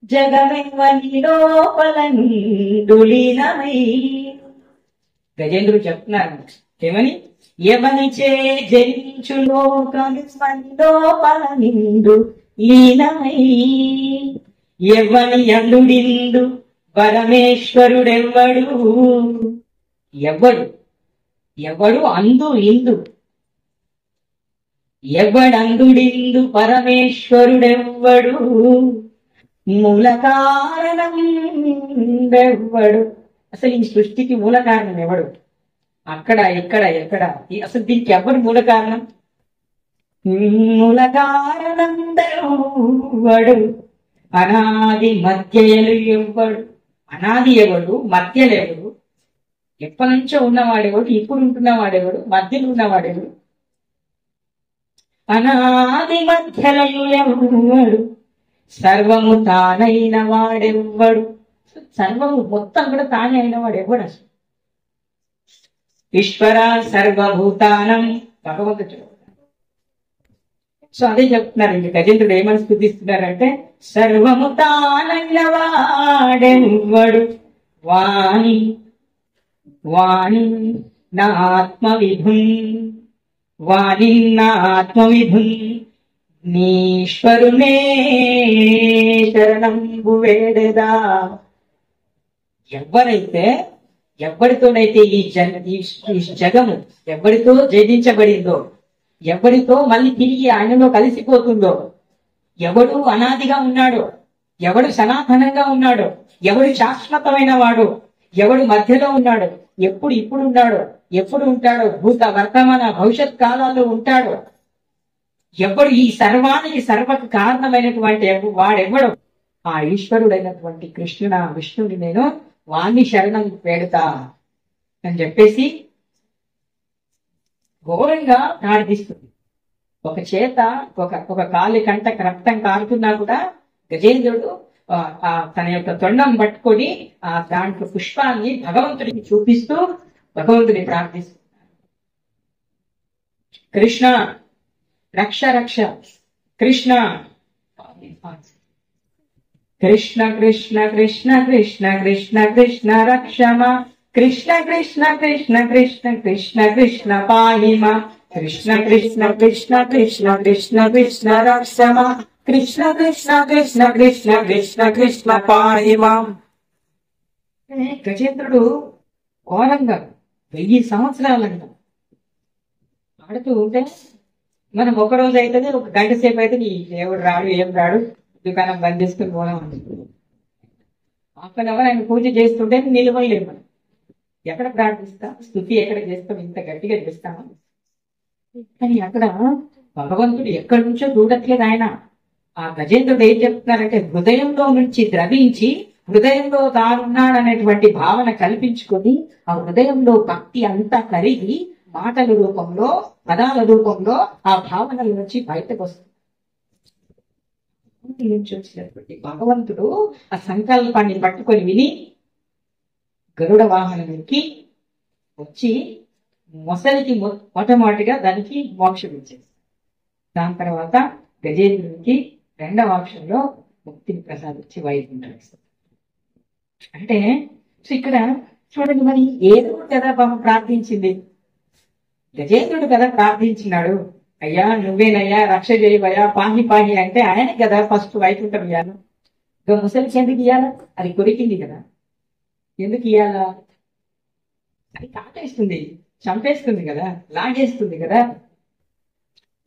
జగమెవ్వని లోపల నిండులీనమై. గజేంద్రుడు చెప్తున్నారు ఏమని? ఎవనిచే జరించు లోకమెవ్వని లోపల నిండు లీనమై. ఎవ్వని అందుడిందు పరమేశ్వరుడెవ్వడు. ఎవడు అందు ఇందు, ఎవడందుడిందు పరమేశ్వరుడెవ్వడు. మూల కారణం ఎవ్వడు. అసలు ఈ సృష్టికి మూల కారణం ఎవడు? అక్కడ ఎక్కడ ఎక్కడ అసలు దీనికి ఎవడు మూల కారణం? మూల కారణం ఎవ్వడు. అనాది మధ్యలు ఎవ్వడు. అనాది ఎవడు, మధ్యలు ఎవడు, ఎప్పటి నుంచో ఉన్నవాడెవడు, ఇప్పుడు ఉంటున్నవాడెవడు, మధ్యలో ఉన్నవాడెవడు? అనాది మధ్యలయు ఎవ్వడు. సర్వము తానైన వాడెవ్వడు. సర్వము మొత్తం కూడా తానే అయిన వాడు ఎవడు? అసలు ఈశ్వర సర్వభూతానం భగవంతుడు. సో అదే చెప్తున్నారు. ఇంక గజేంద్రుడు ఏమని స్తుతిస్తున్నారంటే, సర్వము తానైన వాడెవ్వడు. వాణి వాణి నా ఆత్మవిభున్, వాణి నా ఆత్మవిభున్, నీశ్వరునే శరణంబు వేడెదా. ఎవరితోనైతే ఈ జగము ఎవరితో జయించబడిందో, ఎవరితో మళ్ళీ తిరిగి ఆయనలో కలిసిపోతుందో, ఎవడు అనాదిగా ఉన్నాడో, ఎవడు సనాతనంగా ఉన్నాడో, ఎవడు శాశ్వతమైన వాడు, ఎవడు మధ్యలో ఉన్నాడో, ఇప్పుడు ఉన్నాడో, ఎప్పుడు ఉంటాడో, భూత వర్తమాన భవిష్యత్ కాలాల్లో ఉంటాడో, ఎవడు ఈ సర్వానికి సర్వకు కారణమైనటువంటి వాడెవడు? ఆ ఈశ్వరుడైనటువంటి విష్ణుని నేను వాణ్ణి శరణం పెడతా అని చెప్పేసి ఘోరంగా ప్రార్థిస్తుంది. ఒక చేత ఒక కాలి కంట రక్తం కారుతున్నా కూడా గజేంద్రుడు తన యొక్క తొండం పట్టుకొని దాంట్లో పుష్పాన్ని భగవంతుడికి చూపిస్తూ భగవంతుని ప్రార్థిస్తున్నాడు. కృష్ణ రక్ష రక్ష, కృష్ణ కృష్ణ కృష్ణ కృష్ణ కృష్ణ కృష్ణ కృష్ణ రక్షమా, కృష్ణ కృష్ణ కృష్ణ కృష్ణ కృష్ణ కృష్ణ పాహిమా, కృష్ణ కృష్ణ కృష్ణ కృష్ణ కృష్ణ కృష్ణ రక్షమా, కృష్ణ కృష్ణ కృష్ణ కృష్ణ కృష్ణ కృష్ణ పాహిమా. గజేంద్రుడు ఘోరంగా 1000 సంవత్సరాలంట ఆడుతూ ఉంటే, మనం ఒక రోజు అవుతుంది, ఒక గంట సేపు అయితే నీ దేవుడు రాడు, ఏం రాడు, దుకాణం బంద్ చేసుకుని పోదాం అనుకుంటుంది. హాఫ్ అన్ అవర్ ఆయన పూజ చేస్తుంటే నిలవలేము. మనం ఎక్కడ ప్రార్థిస్తాం, స్తుతి ఎక్కడ చేస్తాం, ఇంత గట్టిగా చేస్తామా? కానీ అక్కడ భగవంతుడు ఎక్కడి నుంచో చూడట్లేదు. ఆయన ఆ గజేంద్రుడు ఏం చెప్తున్నారంటే, హృదయంలో నుంచి ద్రవించి హృదయంలో తానున్నాడనేటువంటి భావన కల్పించుకొని ఆ హృదయంలో భక్తి అంతా కరిగి మాటల రూపంలో, పదాల రూపంలో ఆ భావనల నుంచి బయటకు వస్తుంది. నుంచి వచ్చినటువంటి భగవంతుడు ఆ సంకల్పాన్ని పట్టుకొని విని గరుడ వాహనం ఎక్కి వచ్చి మొసలికి మొట్టమొదటిగా దానికి మోక్షం ఇచ్చేది. దాని తర్వాత గజేంద్రునికి 2వ మోక్షంలో ముక్తిని ప్రసాదించి వైకుంఠం ఇస్తుంది. అంటే ఇక్కడ చూడండి, మరి ఏదో కదా పాపం ప్రార్థించింది, గజేంద్రుడు కదా ప్రార్థించినాడు, అయ్యా నువ్వేనయ్యా రక్ష చేయవయ్యా పాహి పాహి అంటే ఆయన కదా ఫస్ట్ వైకుంఠం ఇయ్యాను. ముసలికి ఎందుకు ఇయ్యాలా? అది కొరికింది కదా, ఎందుకు ఇయ్యాలా? అది కాటేస్తుంది, చంపేస్తుంది కదా, లాగేస్తుంది కదా.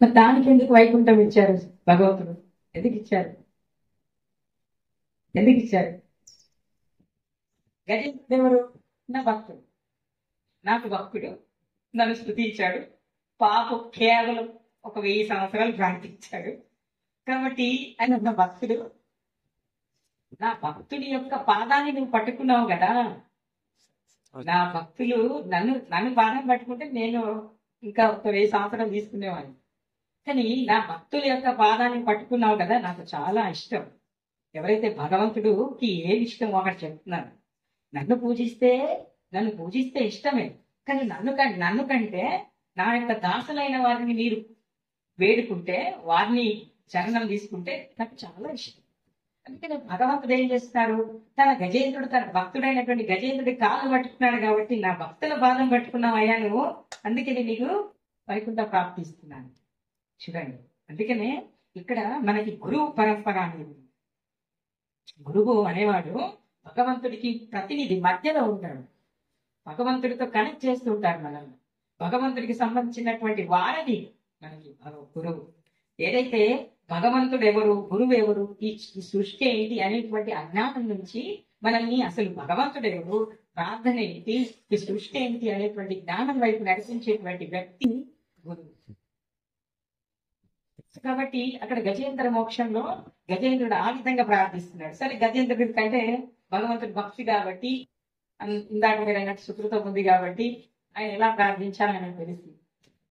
మరి దానికి ఎందుకు వైకుంఠం ఇచ్చారు భగవంతుడు? ఎందుకు ఇచ్చారు? గజేంద్రుడు ఎవరు? నా భక్తుడు, నాకు భక్తుడు, నన్ను స్తుతించాడు, పాపం కేవలం ఒక 1000 సంవత్సరాలు ప్రార్థించాడు కాబట్టి ఆయన నా భక్తుడు. నా భక్తుడి యొక్క పాదాన్ని నువ్వు పట్టుకున్నావు కదా, నా భక్తులు నన్ను పాదం పట్టుకుంటే నేను ఇంకా ఒక 1000 సంవత్సరాలు తీసుకునేవాడిని. కానీ నా భక్తుల యొక్క పాదాన్ని పట్టుకున్నావు కదా, నాకు చాలా ఇష్టం. ఎవరైతే భగవంతుడికి ఏది ఇష్టం అక్కడ చెప్తున్నారు. నన్ను పూజిస్తే ఇష్టమే, కానీ నన్ను కంటే నా యొక్క దాసులైన వారిని మీరు వేడుకుంటే, వారిని చరణం తీసుకుంటే నాకు చాలా ఇష్టం. అందుకని భగవంతుడు ఏం చేస్తున్నారు, తన గజేంద్రుడు, తన భక్తుడైనటువంటి గజేంద్రుడి కాళ్ళు పట్టుకున్నాడు కాబట్టి, నా భక్తుల బాధం పట్టుకున్నావయ్యా నువ్వు, అందుకని నీకు వైకుంఠ ప్రాప్తిస్తున్నాను. చూడండి, అందుకనే ఇక్కడ మనకి గురువు పరంపర అనేది. గురువు అనేవాడు భగవంతుడికి ప్రతినిధి, మధ్యలో ఉంటాడు, భగవంతుడితో కనెక్ట్ చేస్తూ ఉంటారు మనల్ని. భగవంతుడికి సంబంధించినటువంటి వారిని మనకి గురువు. ఏదైతే భగవంతుడు ఎవరు, గురువు ఎవరు, ఈ సృష్టి ఏంటి అనేటువంటి అజ్ఞానం నుంచి మనల్ని అసలు భగవంతుడు ఎవరు, ప్రార్థన ఏంటి, ఈ సృష్టి ఏంటి అనేటువంటి జ్ఞానం వైపు నడిపించేటువంటి వ్యక్తి గురువు. కాబట్టి అక్కడ గజేంద్ర మోక్షంలో గజేంద్రుడు ఆ విధంగా ప్రార్థిస్తున్నాడు. సరే, గజేంద్రుడి కంటే భగవంతుడు భక్తి కాబట్టి, ఇందాక మీరు అయినట్టు సుకృతం ఉంది కాబట్టి ఆయన ఎలా ప్రార్థించాలని తెలుస్తుంది.